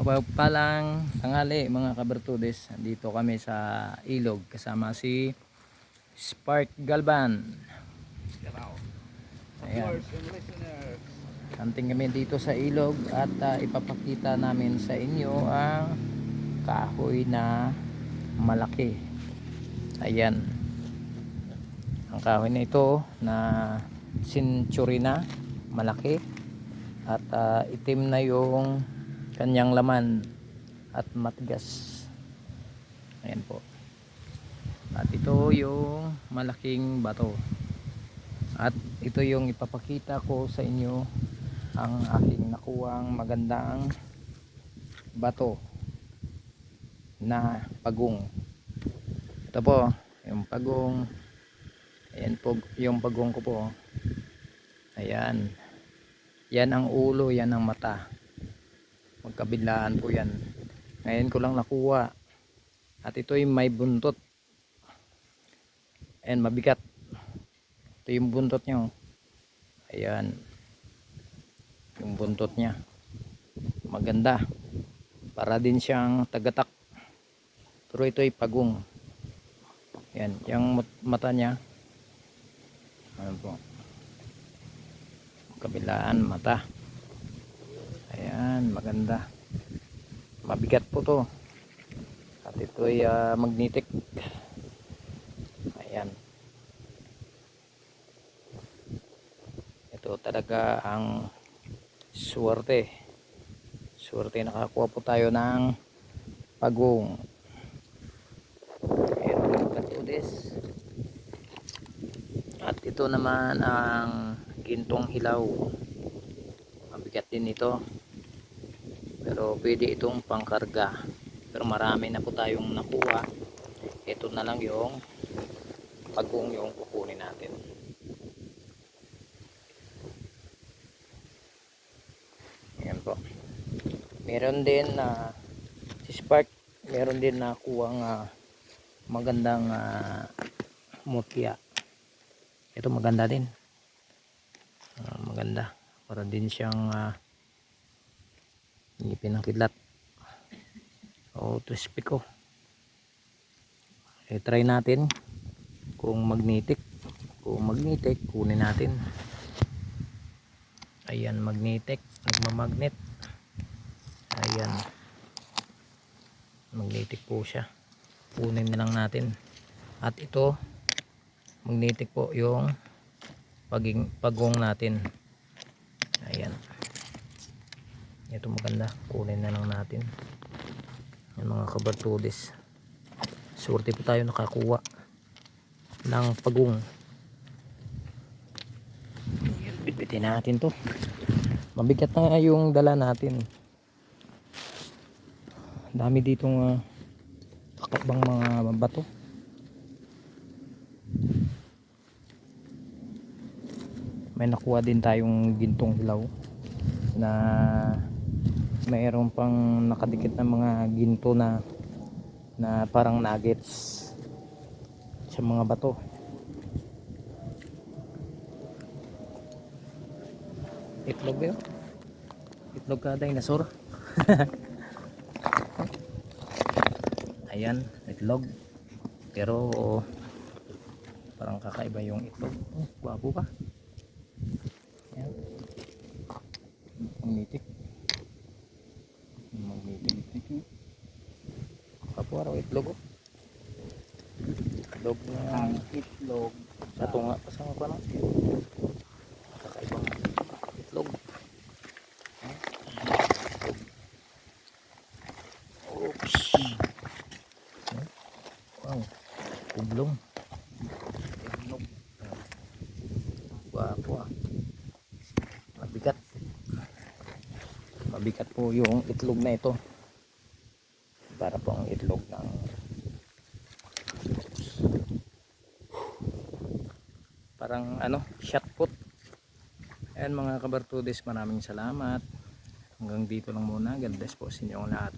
Mapagpalang tanghali mga kabertudes. Dito kami sa ilog kasama si Spark Galban. Ayan. Hunting kami dito sa ilog at ipapakita namin sa inyo ang kahoy na malaki. Ayan. Ang kahoy na ito na century na malaki at itim na yung kanyang laman at matigas. Ayan po. At ito yung malaking bato. At ito yung ipapakita ko sa inyo, ang aking nakuwang magandang bato na pagong. Ito po yung pagong. Ayan po yung pagong ko po. Ayan. Yan ang ulo, yan ang mata. Magkabilaan po yan. Ngayon ko lang nakuha. At ito'y may buntot. Ayan, mabigat. Ito yung buntot niya. Ayan. Yung buntot niya. Maganda. Para din siyang tagatak. Pero ito'y pagong. Ayan, yung mata niya. Ayan po. Kabilaan mata. Ayan, maganda. Mabigat po to. At ito ay magnetic. Ayan. Ito talaga ang swerte. Swerte, nakakuha po tayo ng pagong. Ayan, katudes. At ito naman ang gintong hilaw. Mabigat din ito. Pero pwede itong pangkarga. Pero marami na po tayong nakuha. Ito na lang yung pagong yung kukunin natin. Ayan po. Meron din si Spark. Meron din nakuha magandang mutya. Ito maganda din. Maganda. Para din siyang ngipin ng kidlat. O toothpick ko. Try natin kung magnetic. Kung magnetic, kunin natin. Ayan, magnetic. Nagmamagnet. Ayan. Magnetic po siya. Kunin na lang natin. At ito, magnetic po yung pagong natin. Ayan. Ito maganda. Kunin na lang natin. Yung mga kabartudes. Swerte po tayo nakakuha ng pagong. Bitbitin natin to. Mabigat na yung dala natin. Dami ditong kakabang mga bato. May nakuha din tayong gintong hilaw na mayroon pang nakadikit na mga ginto na parang nuggets sa mga bato. Itlog yun. Itlog ka dinosaur. Ayan, itlog. Pero parang kakaiba yung itlog. Oh, guwapo pa. Ayan. Magnetic. Magnetic. Kapwa raw itlog. Itlog na itlog. Ito nga, pasang ko na. Kakaibang itlog. Oops. Wow. Kublong. Itlog. Guwapo ah. Mabigat. Mabigat po yung itlog na ito. Para po ang itlog ng parang shot put. Ayan mga kabartudes, maraming salamat. Hanggang dito lang muna. God bless po sa inyong lahat.